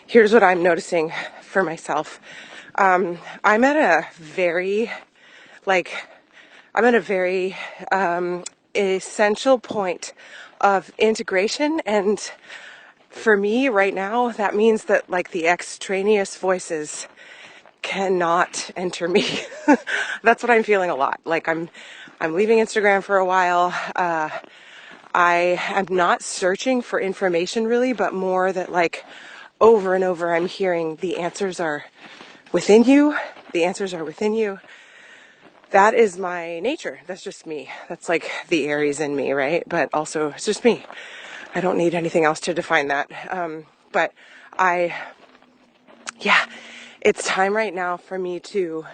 here's what I'm noticing for myself. I'm at a very, essential point of integration, and for me right now, that means that the extraneous voices cannot enter me. That's what I'm feeling a lot. I'm leaving Instagram for a while. I am not searching for information really, but more that over and over I'm hearing the answers are within you. The answers are within you. That is my nature. That's just me. That's the Aries in me, right? But also it's just me. I don't need anything else to define that. But it's time right now for me to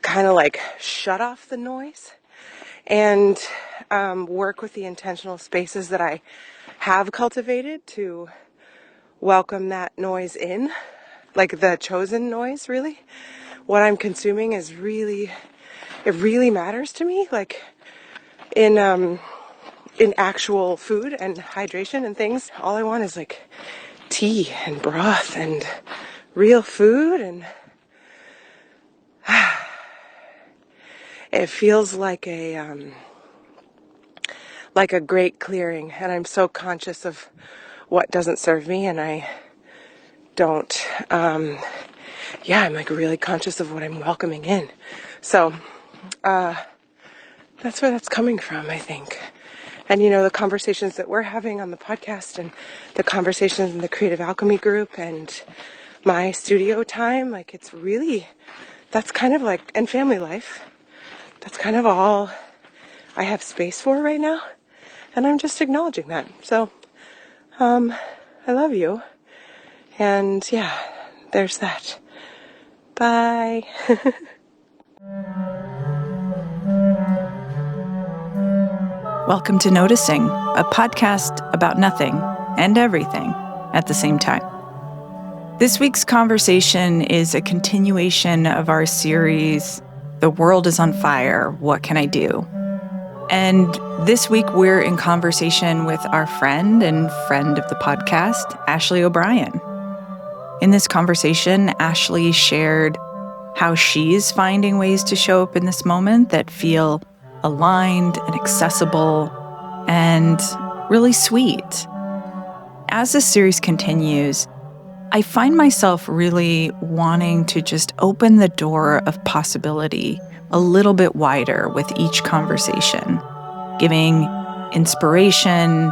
kind of shut off the noise and work with the intentional spaces that I have cultivated to welcome that noise in, the chosen noise, really. What I'm consuming is really matters to me, in actual food and hydration and things. All I want is tea and broth and real food, and it feels like a great clearing, and I'm so conscious of what doesn't serve me, and I don't I'm really conscious of what I'm welcoming in. So that's where that's coming from, I think. And the conversations that we're having on the podcast, and the conversations in the Creative Alchemy group, and my studio time, it's really, that's kind of and family life, that's kind of all I have space for right now, and I'm just acknowledging that. So I love you, and there's that. Bye. Welcome to Noticing, a podcast about nothing and everything at the same time. This week's conversation is a continuation of our series, The World is on Fire, What Can I Do? And this week we're in conversation with our friend and friend of the podcast, Ashley O'Brien. In this conversation, Ashley shared how she's finding ways to show up in this moment that feel aligned and accessible and really sweet. As this series continues, I find myself really wanting to just open the door of possibility a little bit wider with each conversation, giving inspiration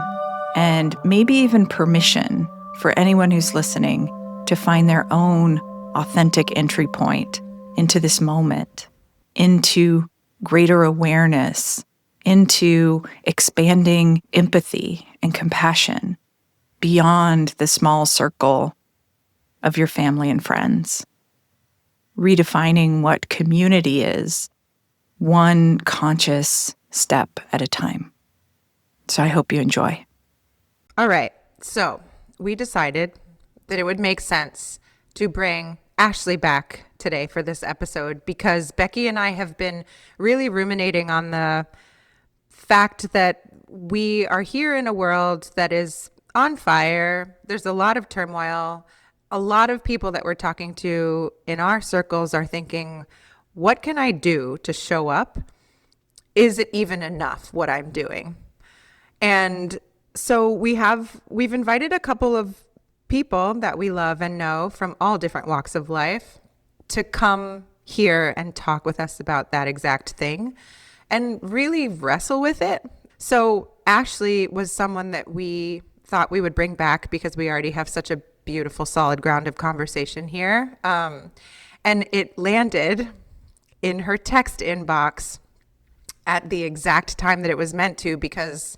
and maybe even permission for anyone who's listening to find their own authentic entry point into this moment, into greater awareness, into expanding empathy and compassion beyond the small circle of your family and friends. Redefining what community is, one conscious step at a time. So I hope you enjoy. All right. So we decided that it would make sense to bring Ashley back today for this episode, because Becky and I have been really ruminating on the fact that we are here in a world that is on fire. There's a lot of turmoil. A lot of people that we're talking to in our circles are thinking, what can I do to show up? Is it even enough what I'm doing? And so we've invited a couple of people that we love and know from all different walks of life to come here and talk with us about that exact thing and really wrestle with it. So Ashley was someone that we thought we would bring back because we already have such a beautiful solid ground of conversation here. And it landed in her text inbox at the exact time that it was meant to, because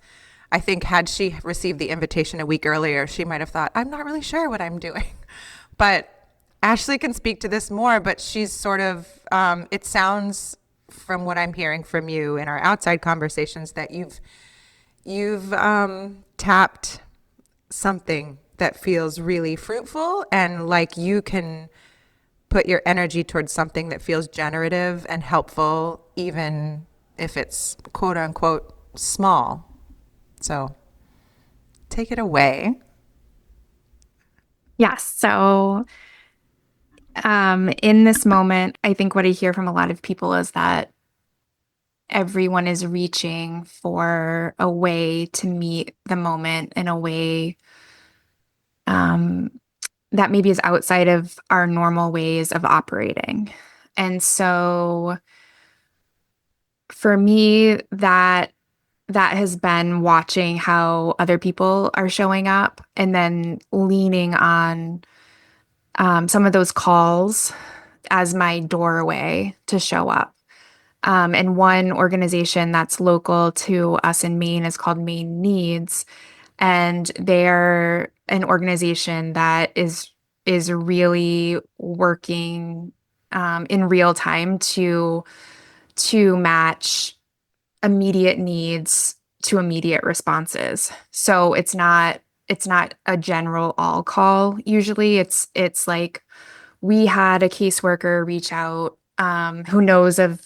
I think had she received the invitation a week earlier, she might have thought, I'm not really sure what I'm doing. But Ashley can speak to this more, but she's sort of, it sounds from what I'm hearing from you in our outside conversations that you've tapped something that feels really fruitful, and like you can put your energy towards something that feels generative and helpful, even if it's quote unquote small. So take it away. Yes. So, in this moment, I think what I hear from a lot of people is that everyone is reaching for a way to meet the moment in a way um, that maybe is outside of our normal ways of operating. And so for me, that has been watching how other people are showing up and then leaning on some of those calls as my doorway to show up. And one organization that's local to us in Maine is called Maine Needs, and they're an organization that is really working in real time to match immediate needs to immediate responses. So it's not a general all call. Usually it's like we had a caseworker reach out who knows of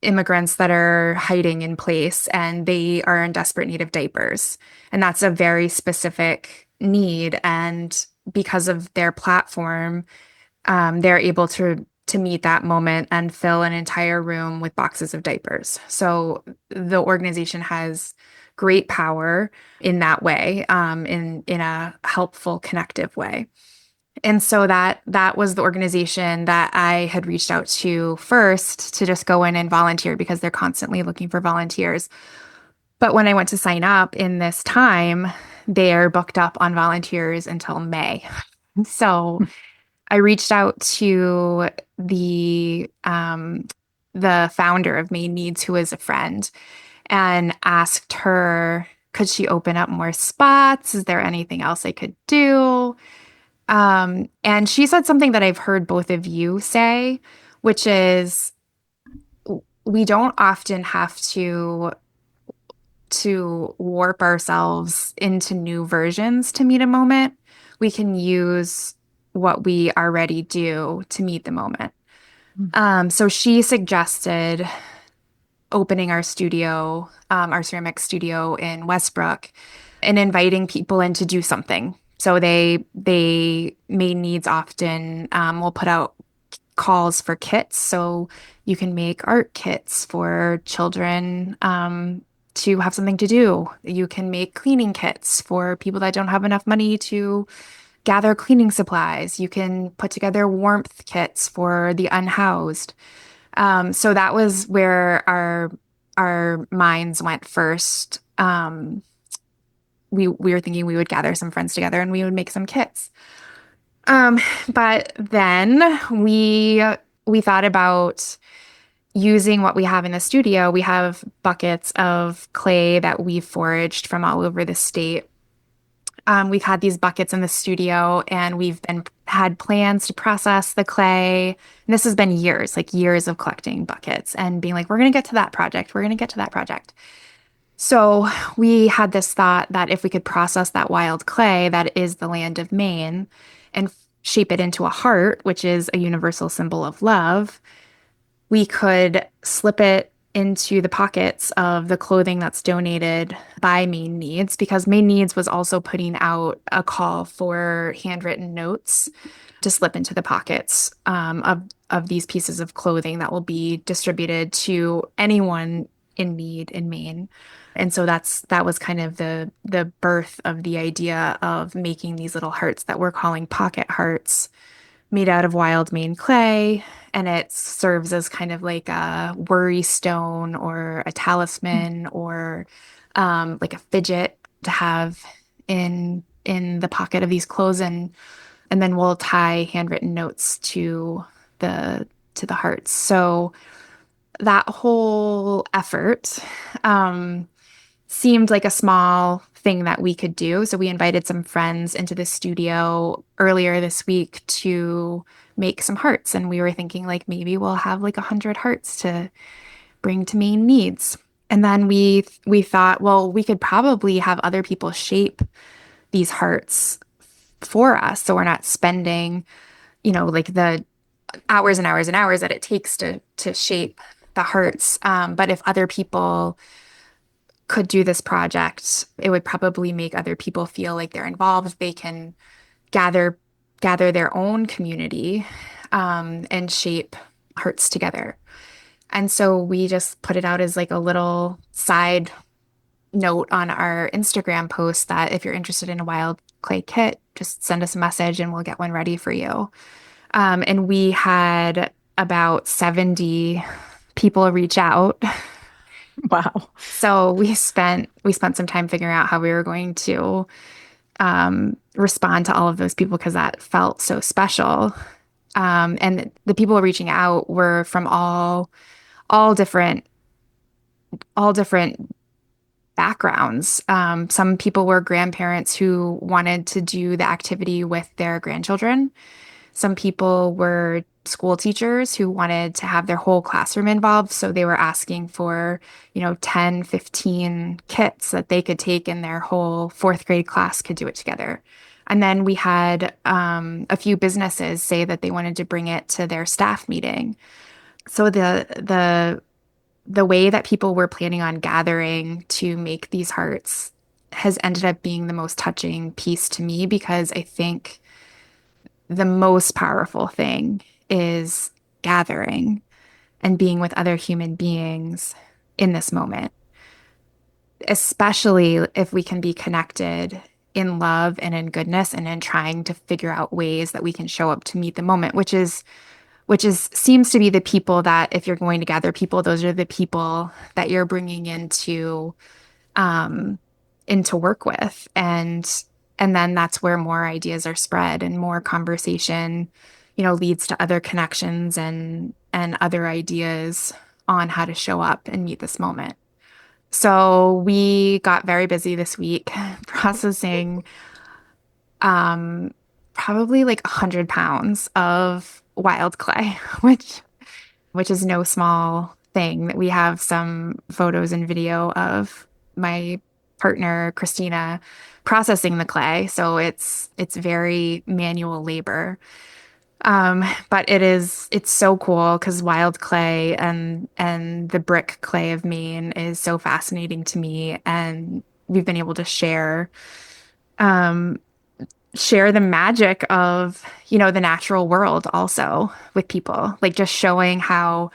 immigrants that are hiding in place and they are in desperate need of diapers. And that's a very specific need. And because of their platform, they're able to meet that moment and fill an entire room with boxes of diapers. So the organization has great power in that way, in a helpful, connective way. And so that was the organization that I had reached out to first to just go in and volunteer because they're constantly looking for volunteers. But when I went to sign up in this time, they're booked up on volunteers until May. So I reached out to the founder of Maine Needs, who is a friend, and asked her, could she open up more spots? Is there anything else I could do? And she said something that I've heard both of you say, which is we don't often have to warp ourselves into new versions to meet a moment. We can use what we already do to meet the moment. So she suggested opening our studio, our ceramic studio in Westbrook, and inviting people in to do something. So they Maine Needs often will put out calls for kits. So you can make art kits for children to have something to do. You can make cleaning kits for people that don't have enough money to gather cleaning supplies. You can put together warmth kits for the unhoused. So that was where our minds went first. We were thinking we would gather some friends together and we would make some kits. Um, but then we thought about using what we have in the studio. We have buckets of clay that we've foraged from all over the state. We've had these buckets in the studio and we've been had plans to process the clay. And this has been years, like years of collecting buckets and being like, we're going to get to that project. We're going to get to that project. So we had this thought that if we could process that wild clay that is the land of Maine and shape it into a heart, which is a universal symbol of love, we could slip it into the pockets of the clothing that's donated by Maine Needs, because Maine Needs was also putting out a call for handwritten notes to slip into the pockets of these pieces of clothing that will be distributed to anyone in need in Maine. And so that was kind of the birth of the idea of making these little hearts that we're calling pocket hearts made out of wild Maine clay. And it serves as kind of like a worry stone or a talisman or like a fidget to have in the pocket of these clothes. And then we'll tie handwritten notes to the hearts. So that whole effort seemed like a small thing that we could do. So we invited some friends into the studio earlier this week to make some hearts. And we were thinking like maybe we'll have like 100 hearts to bring to Maine Needs. And then we thought, well, we could probably have other people shape these hearts for us. So we're not spending, like the hours and hours and hours that it takes to shape the hearts. But if other people could do this project, it would probably make other people feel like they're involved. They can gather gather their own community and shape hearts together. And so we just put it out as like a little side note on our Instagram post that if you're interested in a wild clay kit, just send us a message and we'll get one ready for you. And we had about 70 people reach out. Wow. So we spent some time figuring out how we were going to respond to all of those people because that felt so special. And the people reaching out were from all different backgrounds. Some people were grandparents who wanted to do the activity with their grandchildren. Some people were school teachers who wanted to have their whole classroom involved. So they were asking for, 10, 15 kits that they could take and their whole fourth grade class could do it together. And then we had a few businesses say that they wanted to bring it to their staff meeting. So the way that people were planning on gathering to make these hearts has ended up being the most touching piece to me because I think the most powerful thing is gathering and being with other human beings in this moment, especially if we can be connected in love and in goodness and in trying to figure out ways that we can show up to meet the moment, which is seems to be the people that if you're going to gather people, those are the people that you're bringing into work with. And then that's where more ideas are spread and more conversation, leads to other connections and other ideas on how to show up and meet this moment. So we got very busy this week processing probably like 100 pounds of wild clay, which is no small thing. We have some photos and video of my partner, Christina, processing the clay. So it's very manual labor. But it's so cool because wild clay and the brick clay of Maine is so fascinating to me. And we've been able to share the magic of, the natural world also with people, like just showing how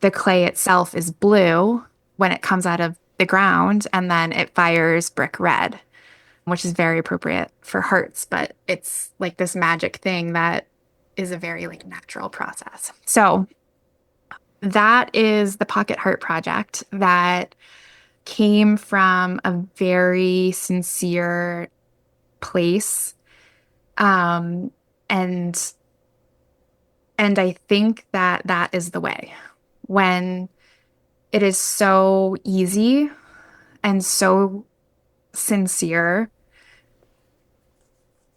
the clay itself is blue when it comes out of the ground and then it fires brick red, which is very appropriate for hearts, but it's like this magic thing that is a very like natural process. So that is the Pocket Heart Project that came from a very sincere place. And I think that that is the way when it is so easy and so sincere,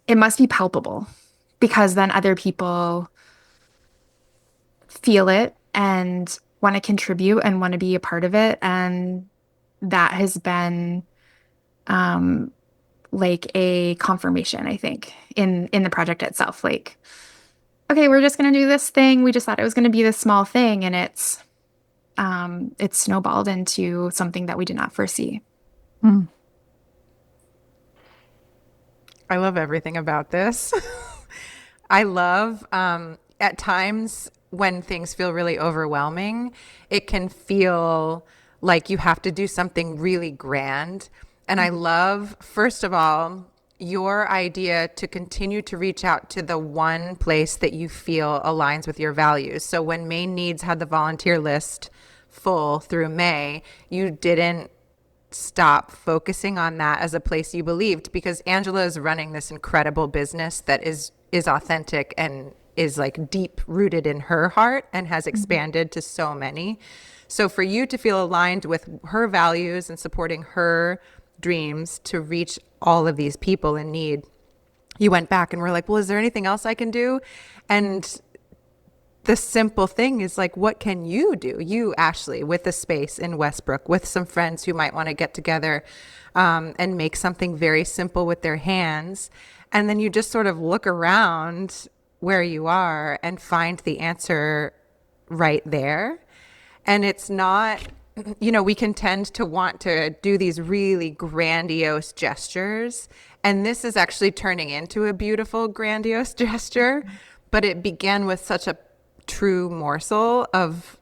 it must be palpable because then other people feel it and want to contribute and want to be a part of it. And that has been, like a confirmation, I think, in the project itself. Like, okay, we're just going to do this thing. We just thought it was going to be this small thing, and it's snowballed into something that we did not foresee. Mm. I love everything about this. I love at times when things feel really overwhelming, it can feel like you have to do something really grand. And I love, first of all, your idea to continue to reach out to the one place that you feel aligns with your values. So when Maine Needs had the volunteer list full through May, you didn't stop focusing on that as a place you believed, because Angela is running this incredible business that is authentic and is like deep rooted in her heart and has expanded to so many. So for you to feel aligned with her values and supporting her dreams to reach all of these people in need, you went back and were like, well, is there anything else I can do? And the simple thing is like, what can you do? You, Ashley, with a space in Westbrook, with some friends who might want to get together and make something very simple with their hands. And then you just sort of look around where you are and find the answer right there. And it's not, we can tend to want to do these really grandiose gestures And this is actually turning into a beautiful, grandiose gesture, but it began with such a true morsel of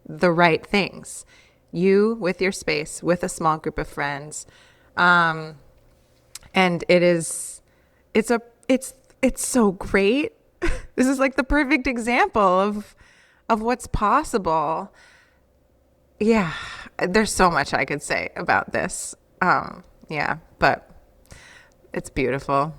the right things. You with your space, with a small group of friends. And it's so great. This is like the perfect example of what's possible. Yeah, there's so much I could say about this. Yeah, but it's beautiful.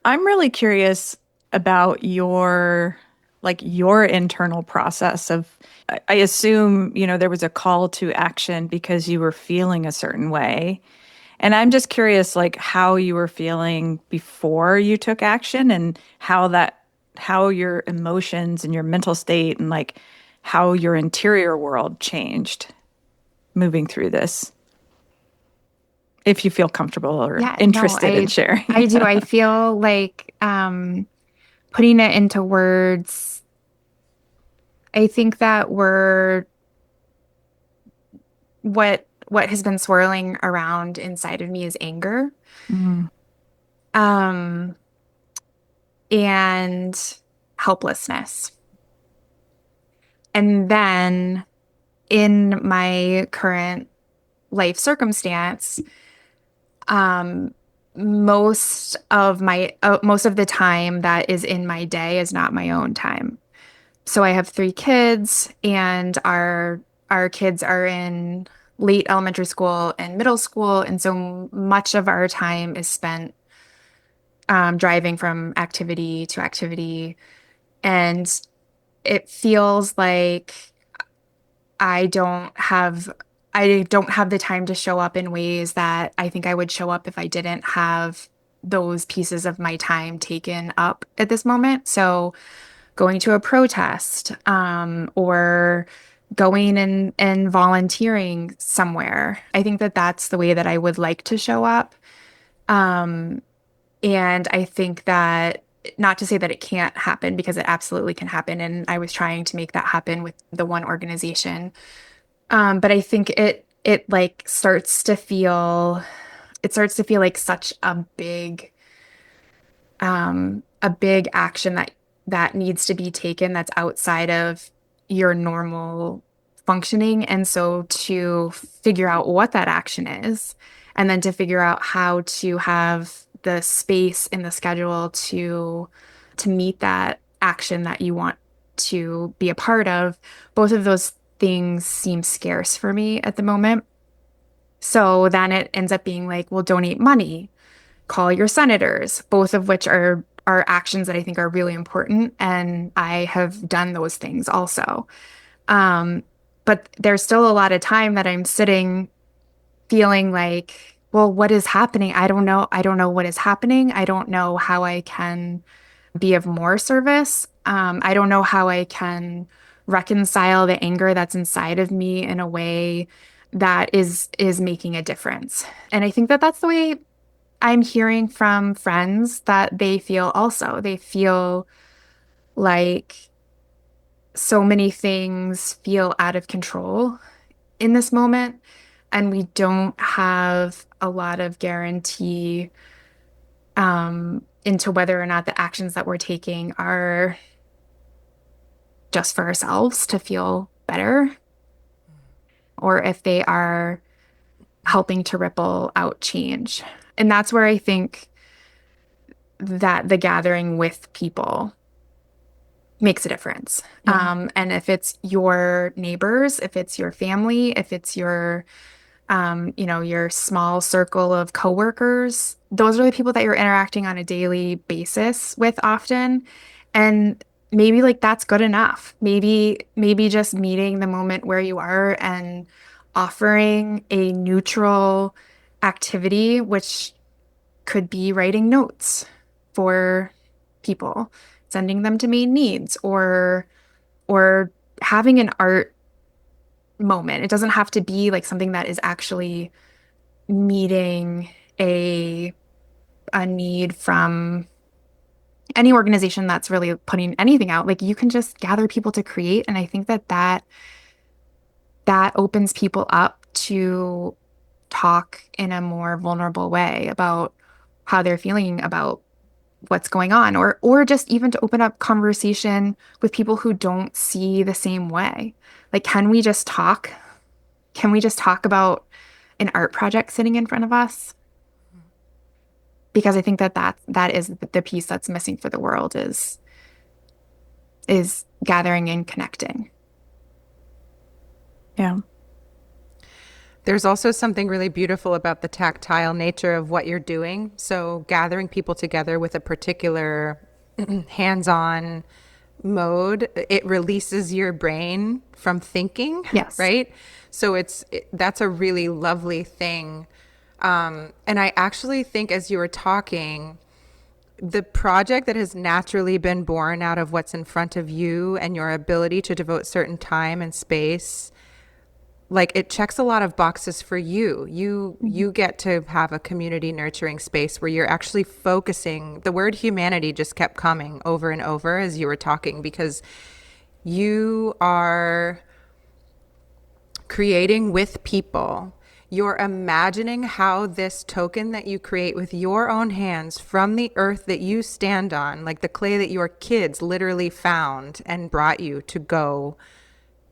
I'm really curious about your internal process of, I assume, there was a call to action because you were feeling a certain way. And I'm just curious, like, how you were feeling before you took action, and how your emotions and your mental state and like how your interior world changed moving through this. If you feel comfortable or Yeah, no, interested in sharing. I do. I feel like putting it into words, I think that what has been swirling around inside of me is anger. Mm. Um, and helplessness. And then in my current life circumstance, um, most of the time that is in my day is not my own time. So I have 3 kids, and our kids are in late elementary school and middle school, and so much of our time is spent driving from activity to activity, and it feels like I don't have I don't have the time to show up in ways that I think I would show up if I didn't have those pieces of my time taken up at this moment. So going to a protest, or going and volunteering somewhere. I think that that's the way that I would like to show up. Um, and I think that, not to say that it can't happen, because it absolutely can happen. And I was trying to make that happen with the one organization. But I think it like starts to feel like such a big action that needs to be taken that's outside of your normal functioning. And so to figure out what that action is, and then to figure out how to have the space in the schedule to meet that action that you want to be a part of, both of those things seem scarce for me at the moment. So then it ends up being like, well, donate money, call your senators, both of which are actions that I think are really important. And I have done those things also. But there's still a lot of time that I'm sitting feeling like, well, what is happening? I don't know. I don't know what is happening. I don't know how I can be of more service. I don't know how I can reconcile the anger that's inside of me in a way that is making a difference. And I think that that's the way I'm hearing from friends that they feel also. They feel like so many things feel out of control in this moment, and we don't have a lot of guarantee into whether or not the actions that we're taking are just for ourselves to feel better, or if they are helping to ripple out change. And that's where I think that the gathering with people makes a difference. Yeah. And if it's your neighbors, if it's your family, if it's your small circle of coworkers, those are the people that you're interacting on a daily basis with often. And maybe like that's good enough. Maybe just meeting the moment where you are and offering a neutral activity, which could be writing notes for people, sending them to main needs, or having an art moment. It doesn't have to be like something that is actually meeting a need from any organization that's really putting anything out. Like you can just gather people to create, and I think that opens people up to talk in a more vulnerable way about how they're feeling about what's going on, or just even to open up conversation with people who don't see the same way. Like, can we just talk? Can we just talk about an art project sitting in front of us? Because I think that is the piece that's missing for the world is gathering and connecting. Yeah. There's also something really beautiful about the tactile nature of what you're doing. So gathering people together with a particular hands-on mode, it releases your brain from thinking, Yes. right? So that's a really lovely thing. And I actually think as you were talking, the project that has naturally been born out of what's in front of you and your ability to devote certain time and space, like, it checks a lot of boxes for you. You get to have a community nurturing space where you're actually focusing. The word humanity just kept coming over and over as you were talking, because you are creating with people. You're imagining how this token that you create with your own hands from the earth that you stand on, like the clay that your kids literally found and brought you to go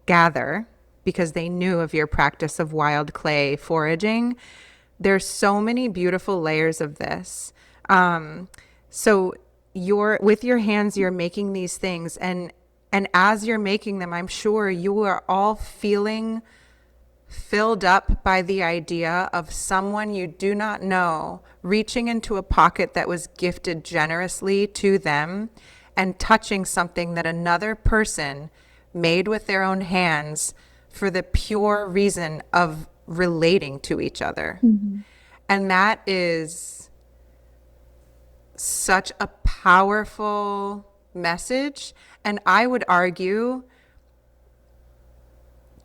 gather, because they knew of your practice of wild clay foraging. There's so many beautiful layers of this. So with your hands, you're making these things, and as you're making them, I'm sure you are all feeling filled up by the idea of someone you do not know reaching into a pocket that was gifted generously to them and touching something that another person made with their own hands for the pure reason of relating to each other. Mm-hmm. And that is such a powerful message. And I would argue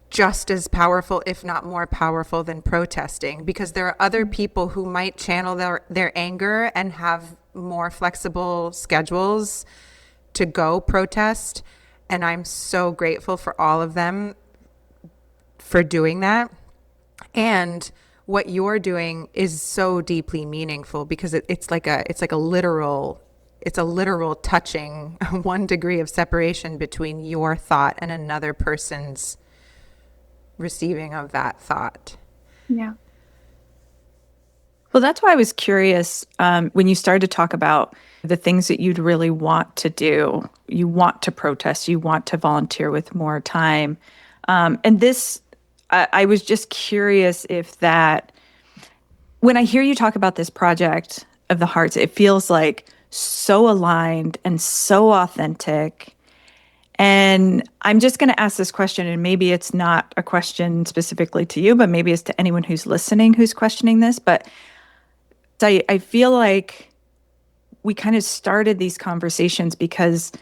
just as powerful, if not more powerful, than protesting, because there are other people who might channel their anger and have more flexible schedules to go protest. And I'm so grateful for all of them for doing that. And what you're doing is so deeply meaningful, because it's like a literal touching 1 degree of separation between your thought and another person's receiving of that thought. Yeah. Well, that's why I was curious when you started to talk about the things that you'd really want to do. You want to protest, you want to volunteer with more time. And this, I was just curious if that, when I hear you talk about this project of the hearts, it feels like so aligned and so authentic. And I'm just going to ask this question, and maybe it's not a question specifically to you, but maybe it's to anyone who's listening who's questioning this. But I feel like we kind of started these conversations because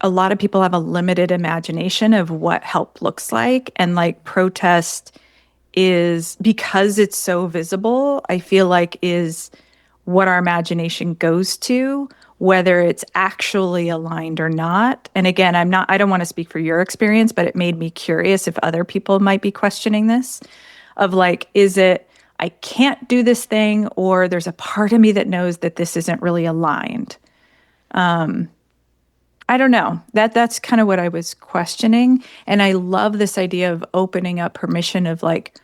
a lot of people have a limited imagination of what help looks like. And like protest is, because it's so visible, I feel like is what our imagination goes to, whether it's actually aligned or not. And again, I don't want to speak for your experience, but it made me curious if other people might be questioning this, of like, is it, I can't do this thing, or there's a part of me that knows that this isn't really aligned. I don't know. That's kind of what I was questioning. And I love this idea of opening up permission of like,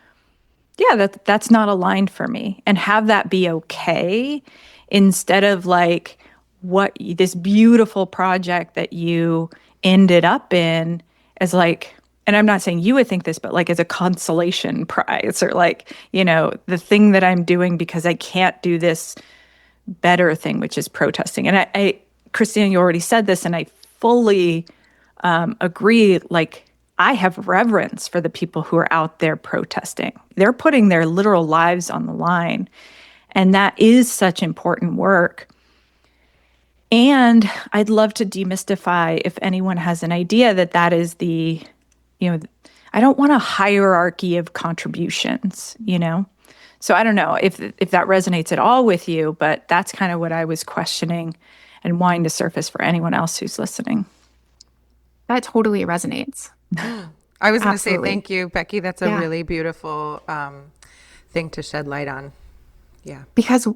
yeah, that's not aligned for me, and have that be okay, instead of like what this beautiful project that you ended up in as like, and I'm not saying you would think this, but like as a consolation prize, or like, the thing that I'm doing because I can't do this better thing, which is protesting. And I Christina, you already said this, and I fully agree. Like, I have reverence for the people who are out there protesting. They're putting their literal lives on the line. And that is such important work. And I'd love to demystify, if anyone has an idea, that is the, I don't want a hierarchy of contributions, So I don't know if that resonates at all with you, but that's kind of what I was questioning and wanting to surface for anyone else who's listening. That totally resonates. I was going to say Absolutely. thank you, Becky. That's a really beautiful thing to shed light on. Yeah. Because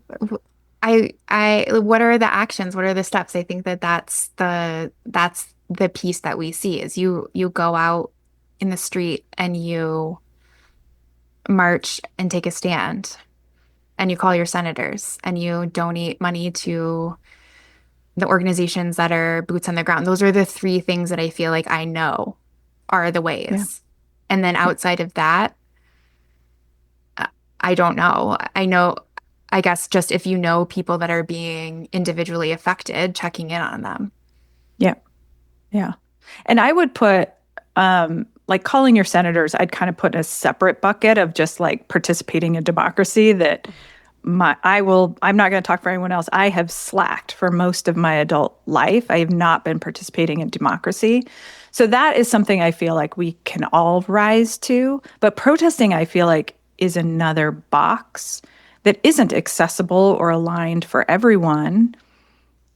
I what are the actions? What are the steps? I think that that's the piece that we see is you go out in the street and you march and take a stand and you call your senators and you donate money to the organizations that are boots on the ground. Those are the three things that I feel like I know are the ways. Yeah. And then outside of that, I don't know. I know, I guess just if you know people that are being individually affected, checking in on them. Yeah. Yeah. And I would put, like calling your senators, I'd kind of put in a separate bucket of just like participating in democracy that I'm not going to talk for anyone else. I have slacked for most of my adult life. I have not been participating in democracy. So that is something I feel like we can all rise to. But protesting, I feel like, is another box that isn't accessible or aligned for everyone.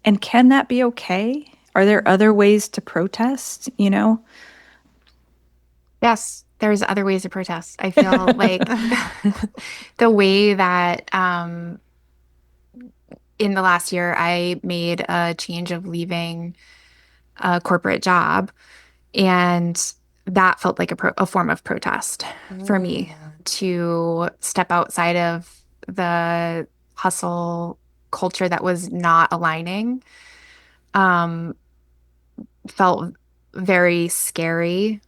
And can that be okay? Are there other ways to protest, you know? Yes, there's other ways to protest. I feel like the way that in the last year, I made a change of leaving a corporate job, and that felt like a form of protest for me to step outside of the hustle culture that was not aligning. Felt very scary,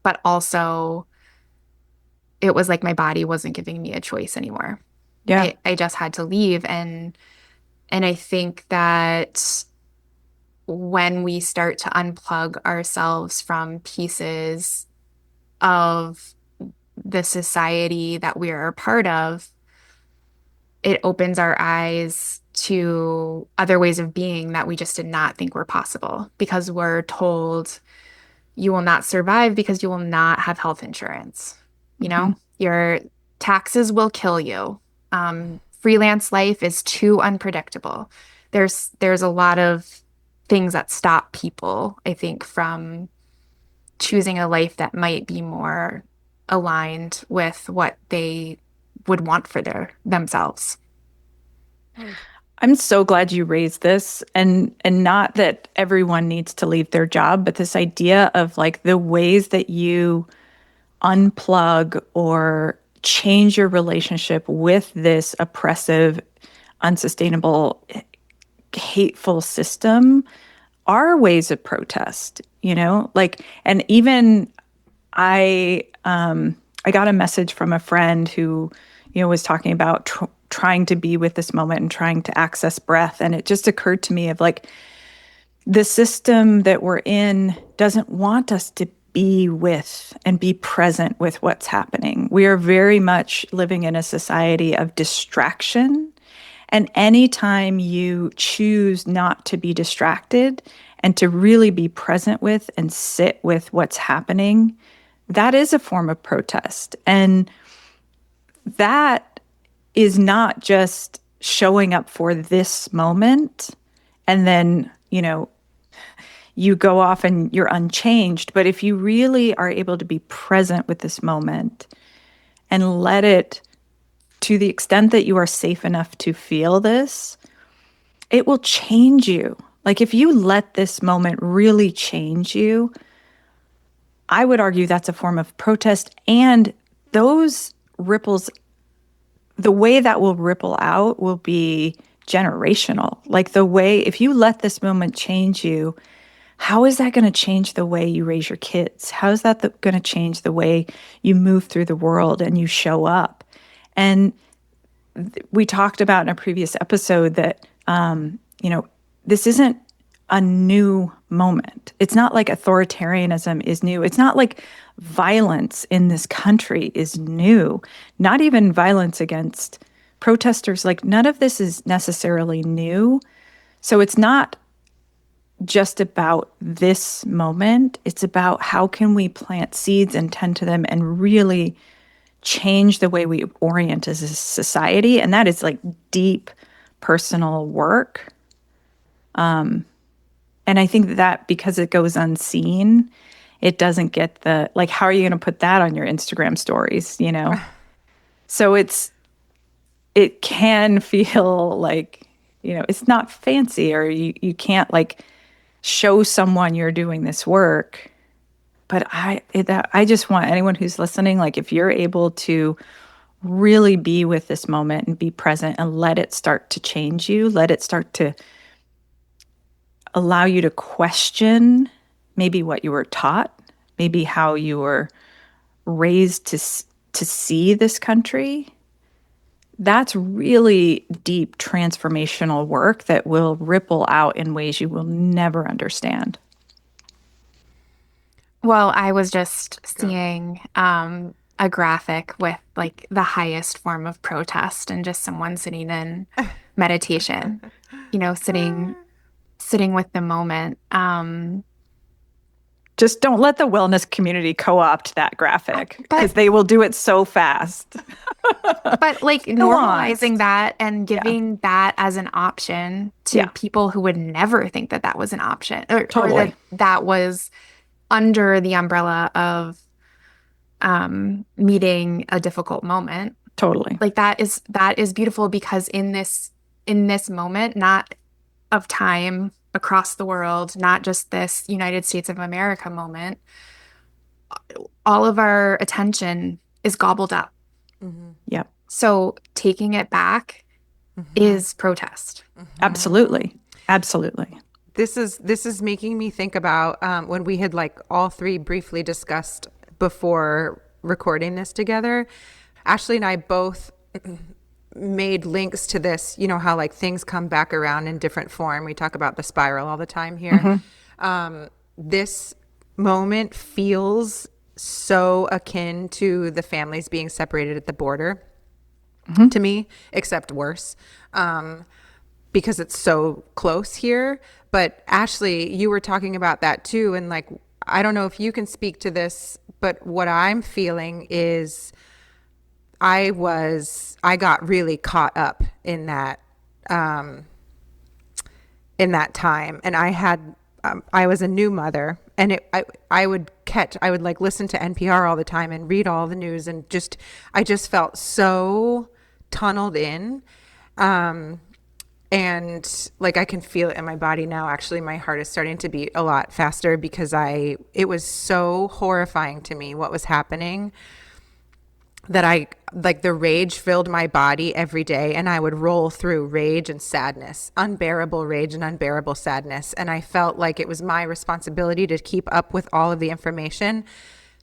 but also it was like my body wasn't giving me a choice anymore. Yeah. I just had to leave. And I think that when we start to unplug ourselves from pieces of the society that we are a part of, it opens our eyes to other ways of being that we just did not think were possible because we're told you will not survive because you will not have health insurance. You know, your taxes will kill you. Freelance life is too unpredictable. There's a lot of things that stop people, I think, from choosing a life that might be more aligned with what they would want for themselves. I'm so glad you raised this, and not that everyone needs to leave their job, but this idea of like the ways that you unplug or change your relationship with this oppressive, unsustainable, hateful system are ways of protest, you know? Like, and even I got a message from a friend who, you know, was talking about trying to be with this moment and trying to access breath. And it just occurred to me of like, the system that we're in doesn't want us to be with and be present with what's happening. We are very much living in a society of distraction. And anytime you choose not to be distracted and to really be present with and sit with what's happening, that is a form of protest. And that is not just showing up for this moment and then, you know, you go off and you're unchanged. But if you really are able to be present with this moment and let it, to the extent that you are safe enough to feel this, it will change you. Like if you let this moment really change you, I would argue that's a form of protest. And those ripples, the way that will ripple out will be generational. Like the way, if you let this moment change you, how is that going to change the way you raise your kids? How is that going to change the way you move through the world and you show up? And we talked about in a previous episode that, you know, this isn't a new moment. It's not like authoritarianism is new. It's not like violence in this country is new. Not even violence against protesters. Like none of this is necessarily new. So it's not just about this moment. It's about how can we plant seeds and tend to them and really change the way we orient as a society. And that is like deep personal work. And I think that because it goes unseen, it doesn't get the, like, how are you going to put that on your Instagram stories, you know? So it's it can feel like, it's not fancy, or you can't like show someone you're doing this work. But I just want anyone who's listening, like if you're able to really be with this moment and be present and let it start to change you, let it start to allow you to question maybe what you were taught, maybe how you were raised to see this country. That's really deep transformational work that will ripple out in ways you will never understand. Well, I was just seeing a graphic with like the highest form of protest and just someone sitting in meditation, sitting with the moment. Just don't let the wellness community co-opt that graphic, because they will do it so fast. But like normalizing that and giving that as an option to people who would never think that that was an option, or that was under the umbrella of meeting a difficult moment. Totally. Like that is beautiful, because in this moment, not of time across the world, not just this United States of America moment, all of our attention is gobbled up. Mm-hmm. Yep. So taking it back is protest. Absolutely. Absolutely. This is making me think about when we had like all three briefly discussed before recording this together. Ashley and I both made links to this, how like things come back around in different form. We talk about the spiral all the time here. This moment feels so akin to the families being separated at the border to me, except worse. Because it's so close here. But Ashley, you were talking about that too. And like, I don't know if you can speak to this, but what I'm feeling is I got really caught up in that time. And I was a new mother, and I would like listen to NPR all the time and read all the news, and I just felt so tunneled in. And like I can feel it in my body now. Actually, my heart is starting to beat a lot faster, because it was so horrifying to me what was happening, that the rage filled my body every day, and I would roll through rage and sadness, unbearable rage and unbearable sadness. And I felt like it was my responsibility to keep up with all of the information,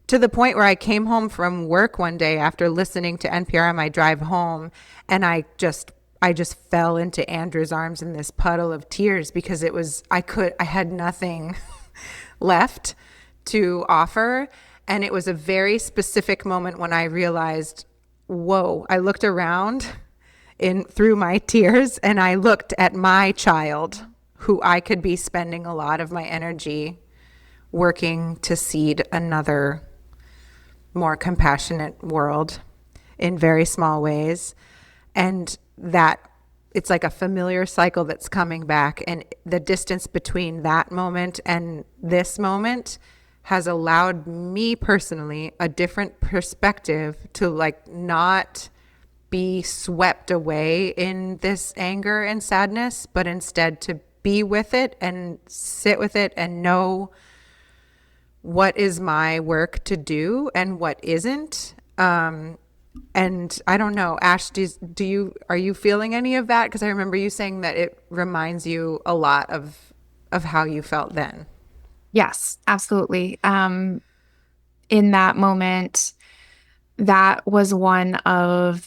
to the point where I came home from work one day after listening to NPR on my drive home, and I just fell into Andrew's arms in this puddle of tears, because I had nothing left to offer. And it was a very specific moment when I realized, whoa, I looked around through my tears, and I looked at my child, who I could be spending a lot of my energy working to seed another more compassionate world in very small ways. And that it's like a familiar cycle that's coming back. And the distance between that moment and this moment has allowed me personally a different perspective to like not be swept away in this anger and sadness, but instead to be with it and sit with it and know what is my work to do and what isn't. And I don't know, Ash, are you feeling any of that? Because I remember you saying that it reminds you a lot of how you felt then. Yes, absolutely. In that moment, that was I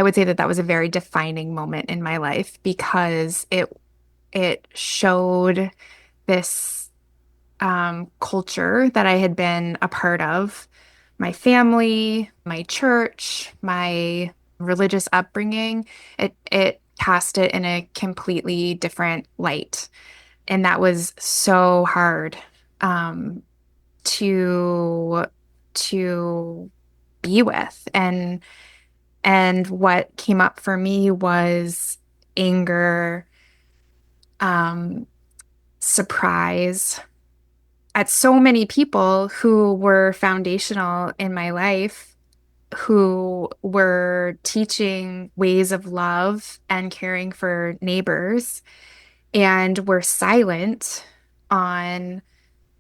would say that was a very defining moment in my life, because it showed this culture that I had been a part of, my family, my church, my religious upbringing. It cast it in a completely different light. And that was so hard to be with. And what came up for me was anger, surprise at so many people who were foundational in my life, who were teaching ways of love and caring for neighbors and were silent on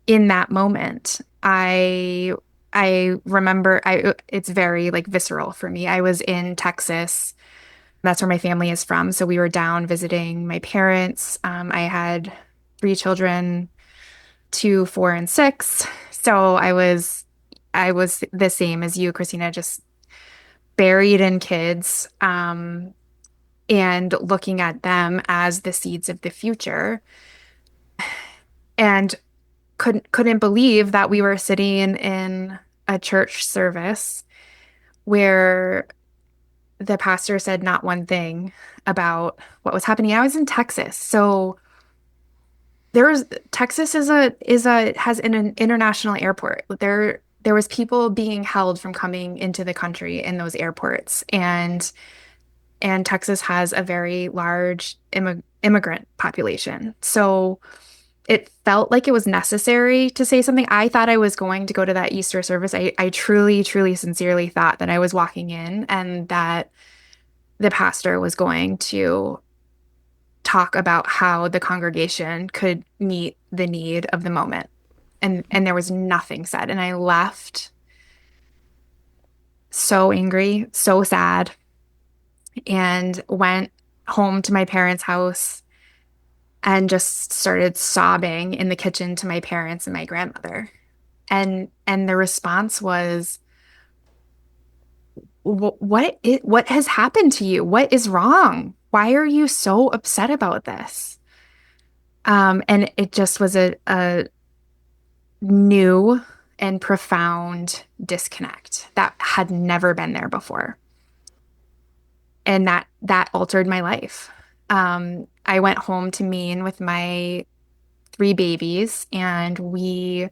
in that moment. I remember it's very like visceral for me. I was in Texas. That's where my family is from. So we were down visiting my parents. I had three children, 2, 4, and 6. So I was the same as you, Christina, just buried in kids, and looking at them as the seeds of the future. And couldn't believe that we were sitting in a church service where the pastor said not one thing about what was happening. I was in Texas, so Texas has an international airport. There was people being held from coming into the country in those airports, and Texas has a very large immigrant population. So it felt like it was necessary to say something. I thought I was going to go to that Easter service. I truly, truly, sincerely thought that I was walking in and that the pastor was going to talk about how the congregation could meet the need of the moment. And there was nothing said. And I left so angry, so sad, and went home to my parents' house and just started sobbing in the kitchen to my parents and my grandmother. And the response was, what has happened to you? What is wrong? Why are you so upset about this? And it just was a new and profound disconnect that had never been there before. And that altered my life. I went home to Maine with my 3 babies, and we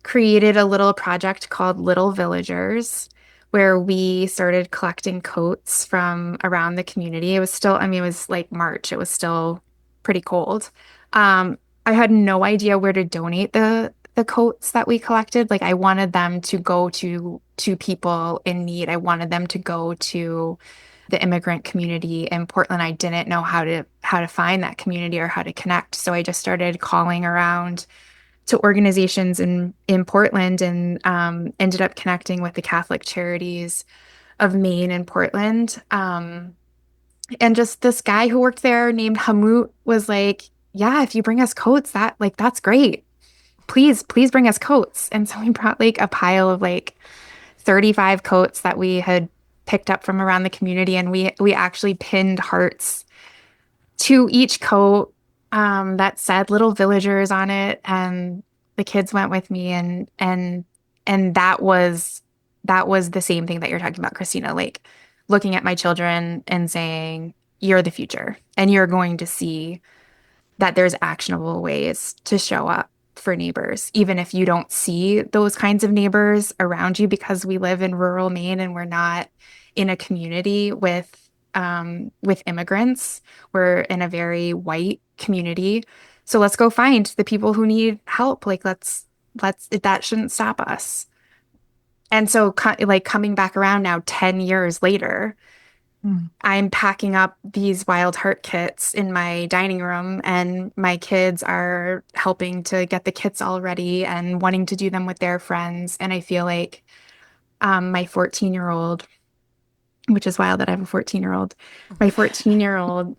created a little project called Little Villagers, where we started collecting coats from around the community. It was still, I mean, it was like March. It was still pretty cold. I had no idea where to donate the coats that we collected. Like I wanted them to go to people in need. I wanted them to go to the immigrant community in Portland. I didn't know how to find that community or how to connect. So I just started calling around to organizations in Portland, and ended up connecting with the Catholic Charities of Maine and Portland. And just this guy who worked there named Hamut was like, yeah, if you bring us coats, that's great. Please bring us coats. And so we brought like a pile of like 35 coats that we had picked up from around the community. And we actually pinned hearts to each coat, that said Little Villagers on it. And the kids went with me, and that was the same thing that you're talking about, Christina, like looking at my children and saying, you're the future, and you're going to see that there's actionable ways to show up for neighbors, even if you don't see those kinds of neighbors around you, because we live in rural Maine and we're not in a community with immigrants. We're in a very white community. So let's go find the people who need help. Like that shouldn't stop us. And so like coming back around now 10 years later, I'm packing up these Wild Heart kits in my dining room, and my kids are helping to get the kits all ready and wanting to do them with their friends. And I feel like my 14-year-old, which is wild that I have a 14-year-old, my 14-year-old,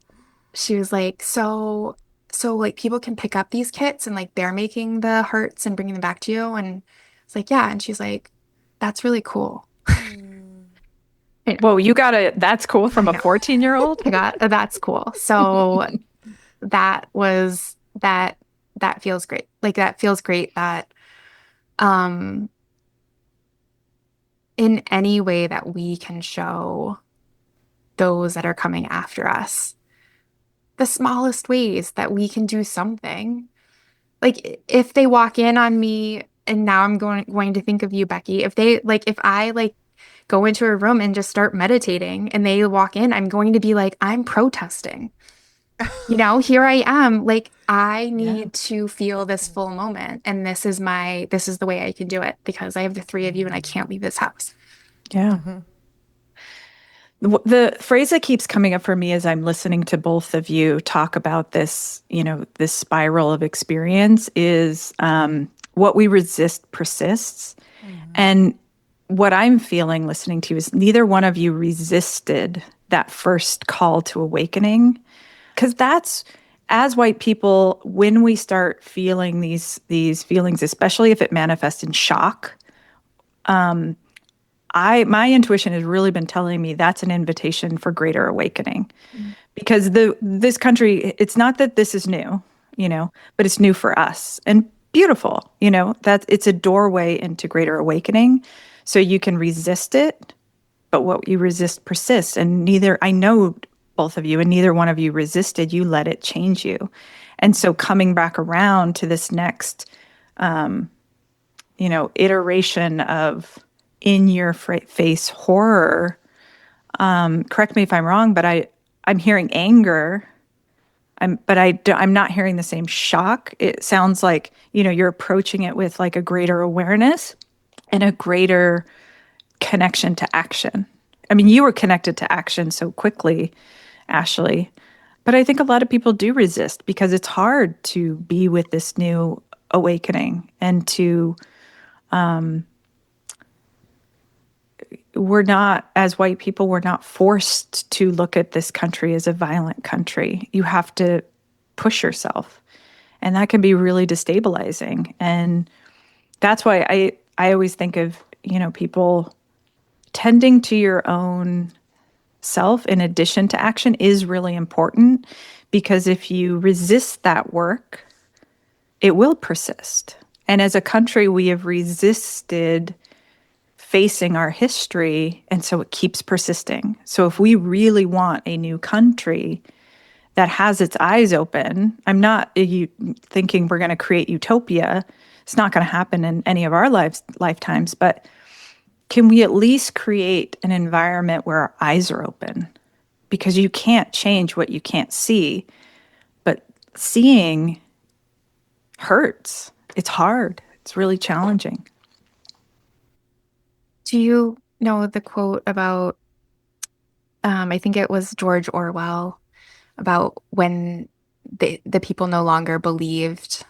she was like, so like people can pick up these kits and like they're making the hearts and bringing them back to you. And it's like, yeah. And she's like, that's really cool. Whoa, that's cool from a 14-year-old? I got that's cool. So that feels great. Like that feels great that in any way that we can show those that are coming after us, the smallest ways that we can do something. Like if they walk in on me, and now I'm going to think of you, Becky, if I go into a room and just start meditating and they walk in, I'm going to be like, I'm protesting. Here I am. Like I need to feel this full moment. And this is the way I can do it, because I have the 3 of you and I can't leave this house. Yeah. The phrase that keeps coming up for me as I'm listening to both of you talk about this, this spiral of experience is what we resist persists. And what I'm feeling listening to you is neither one of you resisted that first call to awakening. Because that's, as white people, when we start feeling these feelings, especially if it manifests in shock, my intuition has really been telling me that's an invitation for greater awakening. Because this country, it's not that this is new, but it's new for us and beautiful, that it's a doorway into greater awakening. So you can resist it, but what you resist persists. And I know both of you, and neither one of you resisted, you let it change you. And so coming back around to this next, iteration of in your face horror, correct me if I'm wrong, but I'm hearing anger. I'm not hearing the same shock. It sounds like, you're approaching it with like a greater awareness and a greater connection to action. I mean, you were connected to action so quickly, Ashley, but I think a lot of people do resist because it's hard to be with this new awakening and to, we're not, as white people, we're not forced to look at this country as a violent country. You have to push yourself. And that can be really destabilizing. And that's why I always think of, people tending to your own self in addition to action is really important, because if you resist that work, it will persist. And as a country, we have resisted facing our history, and so it keeps persisting. So if we really want a new country that has its eyes open, I'm not thinking we're going to create utopia. It's not going to happen in any of our lifetimes, but can we at least create an environment where our eyes are open? Because you can't change what you can't see, but seeing hurts. It's hard. It's really challenging. Do you know the quote about, I think it was George Orwell, about when the people no longer believed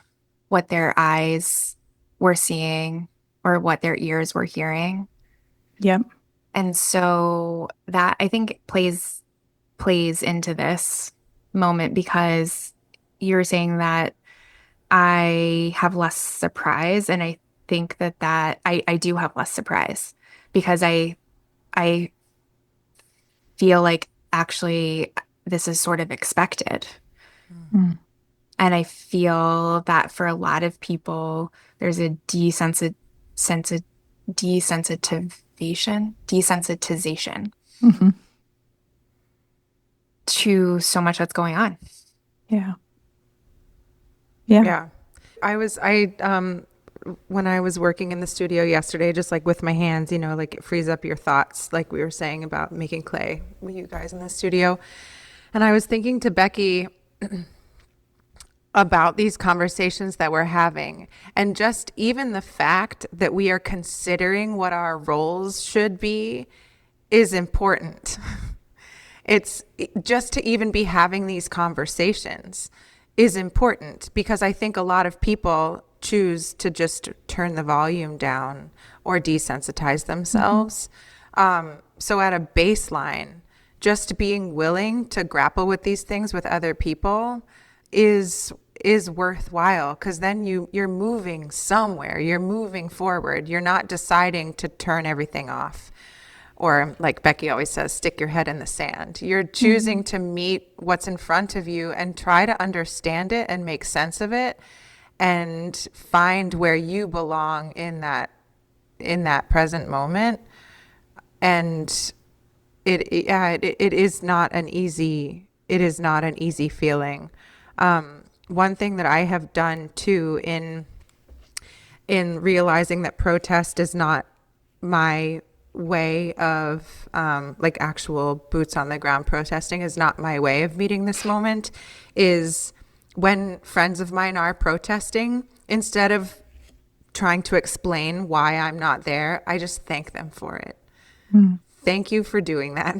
what their eyes were seeing or what their ears were hearing? Yep. And so that I think plays into this moment, because you're saying that I have less surprise, and I think that I do have less surprise, because I feel like actually this is sort of expected. Mm. And I feel that for a lot of people, there's a desensitization Mm-hmm. to so much that's going on. Yeah. Yeah. Yeah. When I was working in the studio yesterday, just like with my hands, like it frees up your thoughts, like we were saying about making clay with you guys in the studio. And I was thinking to Becky about these conversations that we're having, and just even the fact that we are considering what our roles should be is important. It's just to even be having these conversations is important, because I think a lot of people choose to just turn the volume down or desensitize themselves. So at a baseline, just being willing to grapple with these things with other people is worthwhile, because then you're moving somewhere, you're moving forward, you're not deciding to turn everything off. Or like Becky always says, stick your head in the sand. You're choosing to meet what's in front of you and try to understand it and make sense of it and find where you belong in that present moment. And it is not an easy feeling. One thing that I have done too in realizing that protest is not my way of like actual boots on the ground protesting is not my way of meeting this moment, is when friends of mine are protesting, instead of trying to explain why I'm not there, I just thank them for it. Thank you for doing that.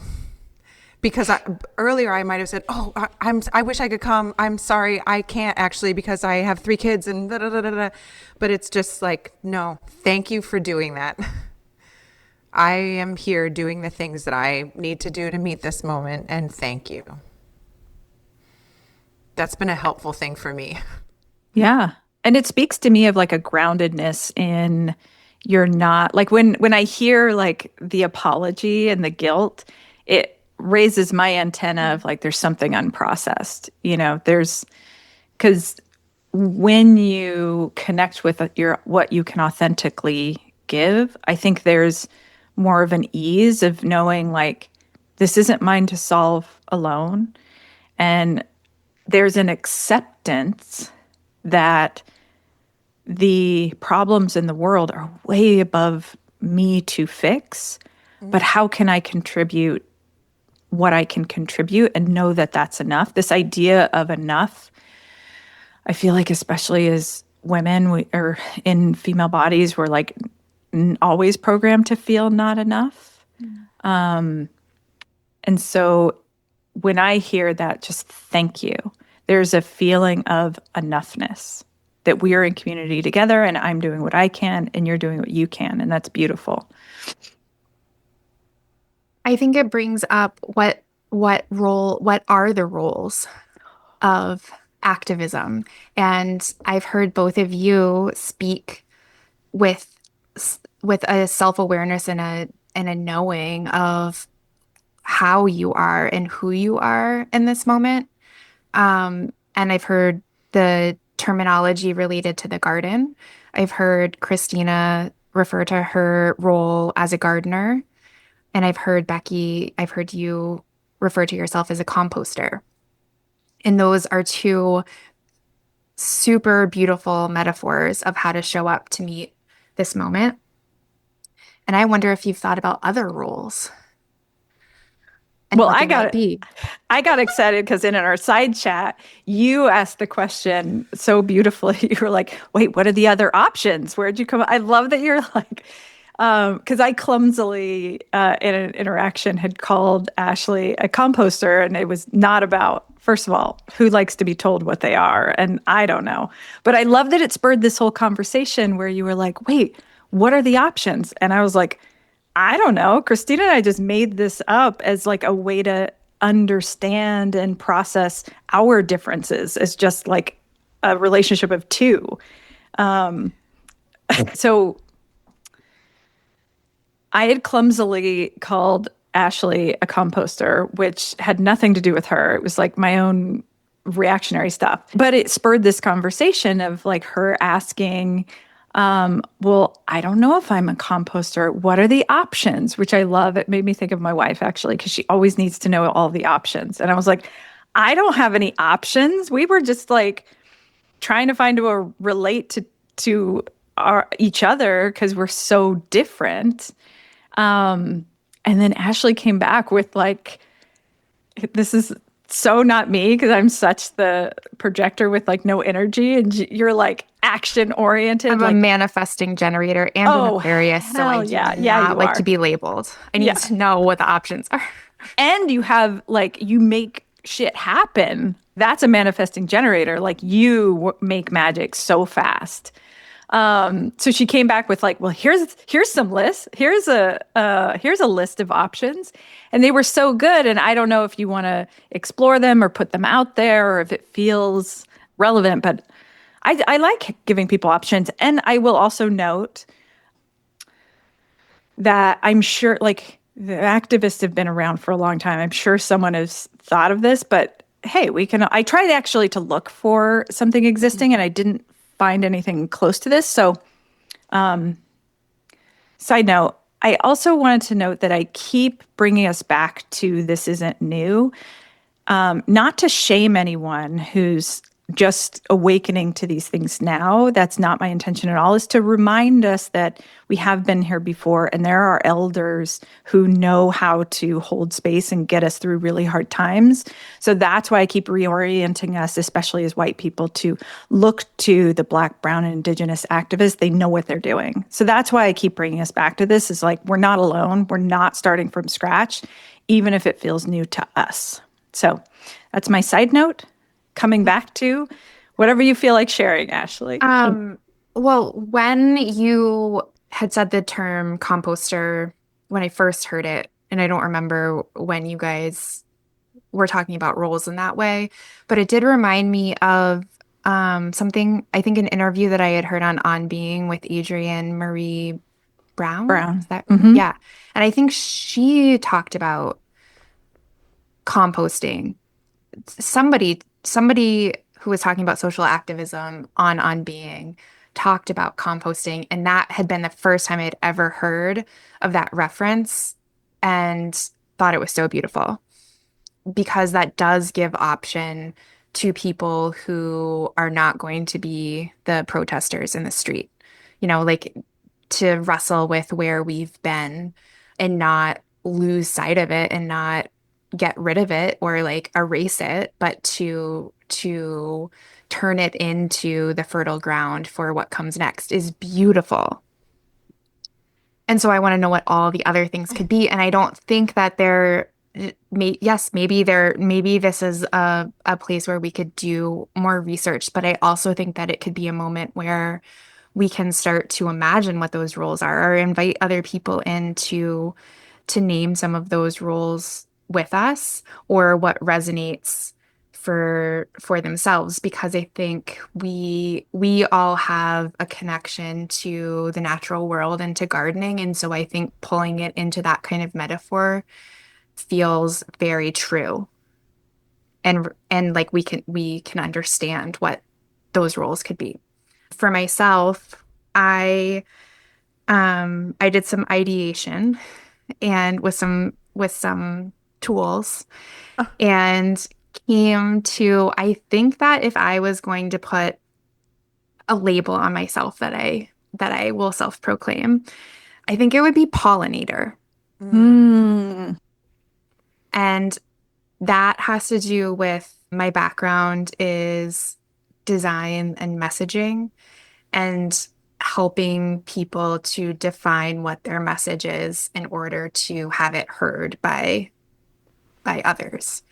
Because earlier I might have said, "Oh, I wish I could come. I'm sorry, I can't actually because I have 3 kids and da da da da da." But it's just like, no, thank you for doing that. I am here doing the things that I need to do to meet this moment, and thank you. That's been a helpful thing for me. Yeah. And it speaks to me of like a groundedness in you're not like when I hear like the apology and the guilt, it raises my antenna of like there's something unprocessed. There's because when you connect with your what you can authentically give, I think there's more of an ease of knowing like this isn't mine to solve alone. And there's an acceptance that the problems in the world are way above me to fix, but how can I contribute what I can contribute and know that that's enough? This idea of enough, I feel like especially as women or in female bodies, we're like always programmed to feel not enough. And so when I hear that, just thank you, there's a feeling of enoughness, that we are in community together and I'm doing what I can and you're doing what you can. And that's beautiful. I think it brings up what are the roles of activism? And I've heard both of you speak with a self-awareness and a knowing of how you are and who you are in this moment. And I've heard the terminology related to the garden. I've heard Christina refer to her role as a gardener. And I've heard you refer to yourself as a composter. And those are 2 super beautiful metaphors of how to show up to meet this moment. And I wonder if you've thought about other roles. And well, what they might be. I got excited because in our side chat, you asked the question so beautifully. You were like, wait, what are the other options? Where'd you come? I love that you're like, because I clumsily in an interaction had called Ashley a composter, and it was not about, first of all, who likes to be told what they are, and I don't know. But I love that it spurred this whole conversation where you were like, wait, what are the options? And I was like, I don't know. Christina and I just made this up as like a way to understand and process our differences as just like a relationship of 2. So I had clumsily called Ashley a composter, which had nothing to do with her. It was like my own reactionary stuff. But it spurred this conversation of like her asking, well, I don't know if I'm a composter. What are the options? Which I love. It made me think of my wife, actually, because she always needs to know all the options. And I was like, I don't have any options. We were just like trying to find a relate to each other because we're so different. And then Ashley came back with like, this is so not me because I'm such the projector with like no energy, and you're like action oriented. I'm like, a manifesting generator and an Aquarius, so I do not like to be labeled. I need to know what the options are. And you have like, you make shit happen. That's a manifesting generator. Like you make magic so fast. So she came back with like, well, here's some lists. Here's a list of options, and they were so good. And I don't know if you want to explore them or put them out there, or if it feels relevant. But I like giving people options, and I will also note that I'm sure like the activists have been around for a long time. I'm sure someone has thought of this, but hey, I tried actually to look for something existing, and I didn't find anything close to this. So, side note, I also wanted to note that I keep bringing us back to this isn't new, not to shame anyone who's just awakening to these things now. That's not my intention at all, is to remind us that we have been here before and there are elders who know how to hold space and get us through really hard times. So that's why I keep reorienting us, especially as white people, to look to the Black, Brown, and Indigenous activists. They know what they're doing. So that's why I keep bringing us back to this, is like, we're not alone. We're not starting from scratch, even if it feels new to us. So that's my side note. Coming back to whatever you feel like sharing, Ashley. Well, when you had said the term composter, when I first heard it, and I don't remember when you guys were talking about roles in that way, but it did remind me of something, I think an interview that I had heard on Being with Adrienne Maree Brown. Brown. Is that Mm-hmm. Yeah. And I think she talked about composting. Somebody who was talking about social activism on Being talked about composting, and that had been the first time I'd ever heard of that reference and thought it was so beautiful, because that does give option to people who are not going to be the protesters in the street, like, to wrestle with where we've been and not lose sight of it and not get rid of it or like erase it, but to turn it into the fertile ground for what comes next is beautiful. And so I want to know what all the other things could be. And I don't think that maybe this is a place where we could do more research, but I also think that it could be a moment where we can start to imagine what those roles are, or invite other people in to name some of those roles with us, or what resonates for themselves, because I think we all have a connection to the natural world and to gardening, and so I think pulling it into that kind of metaphor feels very true, and like we can understand what those roles could be. For myself, I did some ideation and with some tools, and came to, I think that if I was going to put a label on myself that I will self-proclaim, I think it would be pollinator. Mm. And that has to do with my background is design and messaging, and helping people to define what their message is in order to have it heard by others.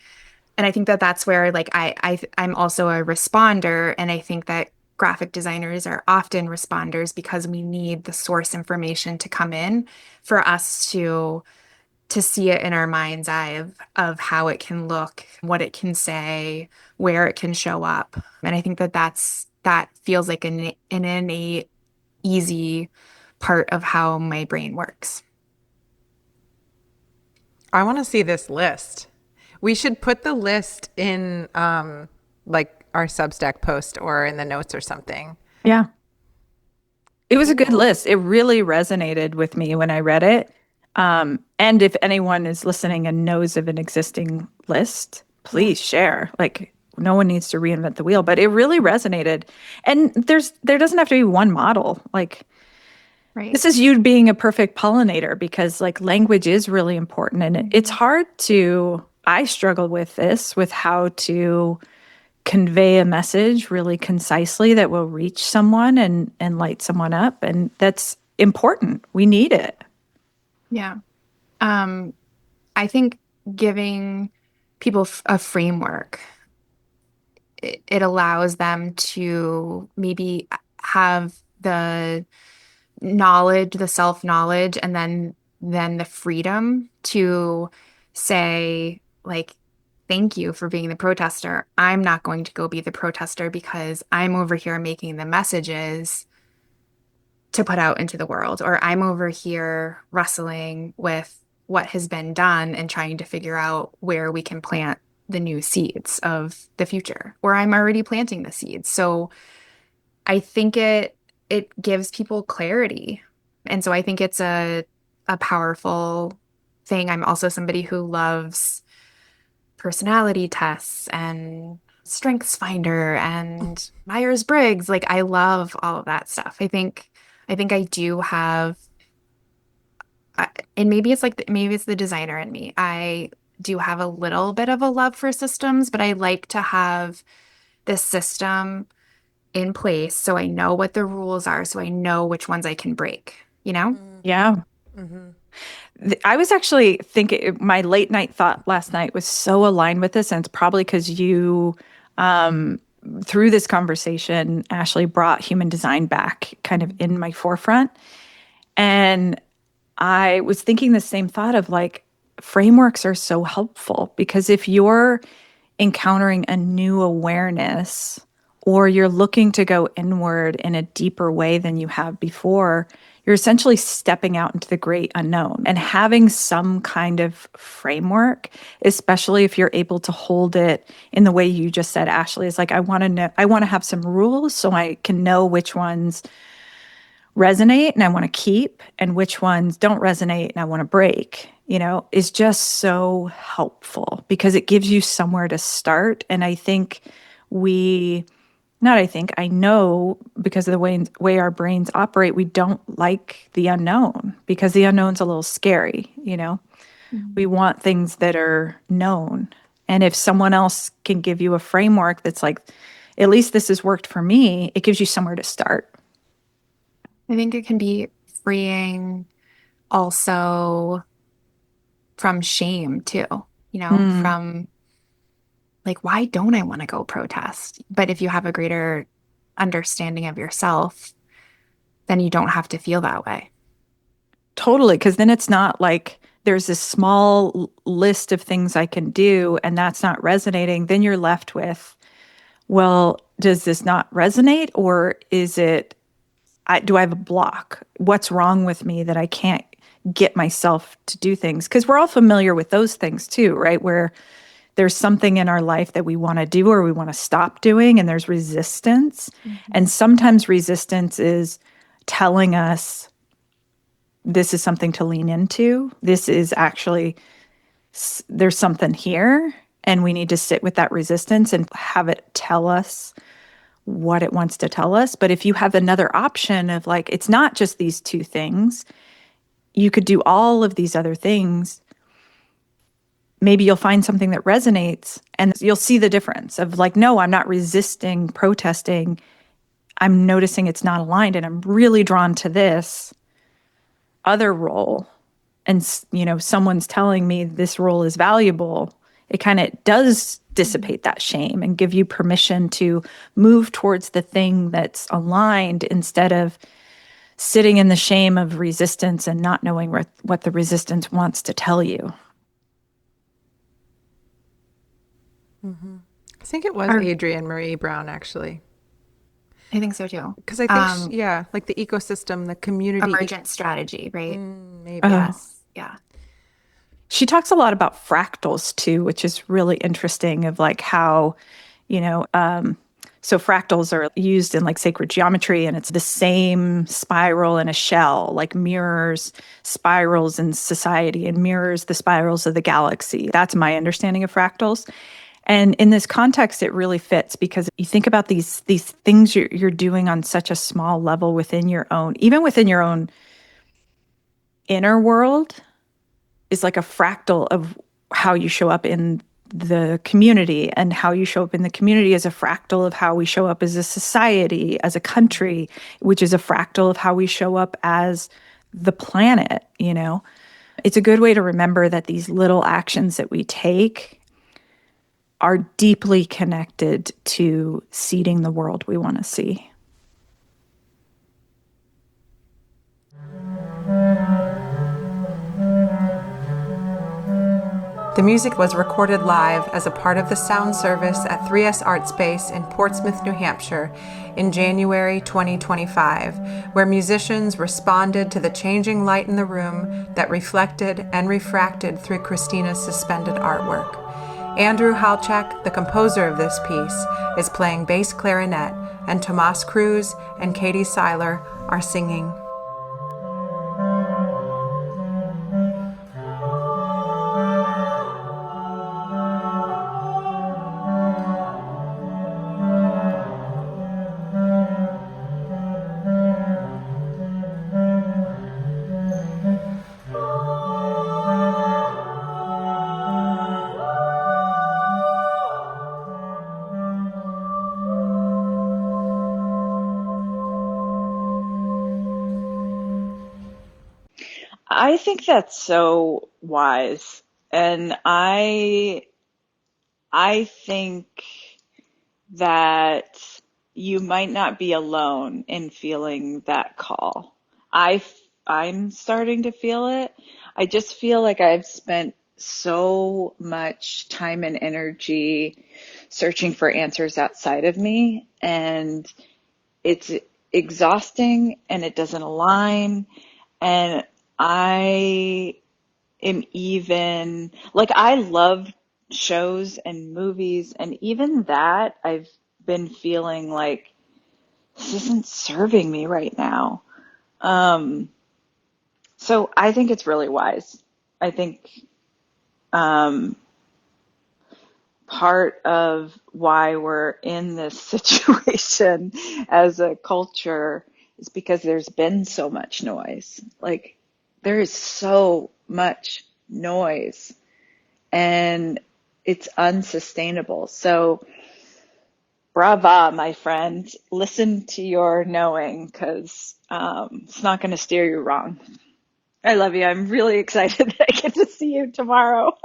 And I think that that's where, like, I'm also a responder, and I think that graphic designers are often responders because we need the source information to come in for us to see it in our mind's eye of how it can look, what it can say, where it can show up. And I think that that feels like an innate, easy part of how my brain works. I want to see this list. We should put the list in like our Substack post or in the notes or something. Yeah. It was a good list. It really resonated with me when I read it. And if anyone is listening and knows of an existing list, please share. Like, no one needs to reinvent the wheel, but it really resonated. And there doesn't have to be one model. Like, Right. this is you being a perfect pollinator, because like language is really important, and it's hard to, I struggle with this, with how to convey a message really concisely that will reach someone and light someone up. And that's important. We need it. Yeah. I think giving people a framework, it allows them to maybe have the knowledge, the self-knowledge, and then the freedom to say, like, thank you for being the protester. I'm not going to go be the protester because I'm over here making the messages to put out into the world, or I'm over here wrestling with what has been done and trying to figure out where we can plant the new seeds of the future, or I'm already planting the seeds. So I think it gives people clarity. And so I think it's a powerful thing. I'm also somebody who loves personality tests and Strengths Finder and Myers-Briggs. Like I love all of that stuff. I think I do have, and maybe it's like maybe it's the designer in me. I do have a little bit of a love for systems, but I like to have this system in place so I know what the rules are, so I know which ones I can break, you know? Yeah. I was actually thinking, my late night thought last night was so aligned with this, and it's probably because you, through this conversation, Ashley brought human design back kind of in my forefront. And I was thinking the same thought of like, frameworks are so helpful because if you're encountering a new awareness or you're looking to go inward in a deeper way than you have before, you're essentially stepping out into the great unknown and having some kind of framework, especially if you're able to hold it in the way you just said, Ashley, is like, I want to know, I want to have some rules so I can know which ones resonate and I want to keep and which ones don't resonate and I want to break, is just so helpful because it gives you somewhere to start. And I think I know because of the way our brains operate, we don't like the unknown because the unknown's a little scary. We want things that are known. And if someone else can give you a framework that's like, at least this has worked for me, it gives you somewhere to start. I think it can be freeing also from shame too, from like, why don't I want to go protest? But if you have a greater understanding of yourself, then you don't have to feel that way. Totally, because then it's not like there's this small list of things I can do and that's not resonating. Then you're left with, well, does this not resonate or is it, do I have a block? What's wrong with me that I can't get myself to do things? Because we're all familiar with those things too, right? Where there's something in our life that we want to do or we want to stop doing and there's resistance. And sometimes resistance is telling us this is something to lean into. This is actually, there's something here and we need to sit with that resistance and have it tell us what it wants to tell us. But if you have another option of like, it's not just these two things, you could do all of these other things. Maybe you'll find something that resonates and you'll see the difference of like, no, I'm not resisting protesting. I'm noticing it's not aligned and I'm really drawn to this other role. And, someone's telling me this role is valuable. It kind of does dissipate that shame and give you permission to move towards the thing that's aligned instead of sitting in the shame of resistance and not knowing what the resistance wants to tell you. I think it was Adrienne Maree Brown, actually. I think so too. Because I think, like the ecosystem, the community. Emergent strategy, right? Maybe. Yes. Yeah. She talks a lot about fractals too, which is really interesting of like how, so fractals are used in like sacred geometry and it's the same spiral in a shell, like mirrors spirals in society and mirrors the spirals of the galaxy. That's my understanding of fractals. And in this context, it really fits because you think about these things you're doing on such a small level within your own, even within your own inner world is like a fractal of how you show up in the community, and how you show up in the community is a fractal of how we show up as a society, as a country, which is a fractal of how we show up as the planet, It's a good way to remember that these little actions that we take are deeply connected to seeding the world we want to see. The music was recorded live as a part of the sound service at 3S Art Space in Portsmouth, New Hampshire in January 2025, where musicians responded to the changing light in the room that reflected and refracted through Christina's suspended artwork. Andrew Halchak, the composer of this piece, is playing bass clarinet, and Tomas Cruz and Katie Seiler are singing. I think that's so wise. And I think that you might not be alone in feeling that call. I'm starting to feel it. I just feel like I've spent so much time and energy searching for answers outside of me, and it's exhausting and it doesn't align. And I am even like, I love shows and movies, and even that I've been feeling like this isn't serving me right now. Um, so I think it's really wise. I think um, part of why we're in this situation as a culture is because there's been so much noise. Like, there is so much noise and it's unsustainable. So, brava, my friend. Listen to your knowing, because it's not going to steer you wrong. I love you. I'm really excited that I get to see you tomorrow.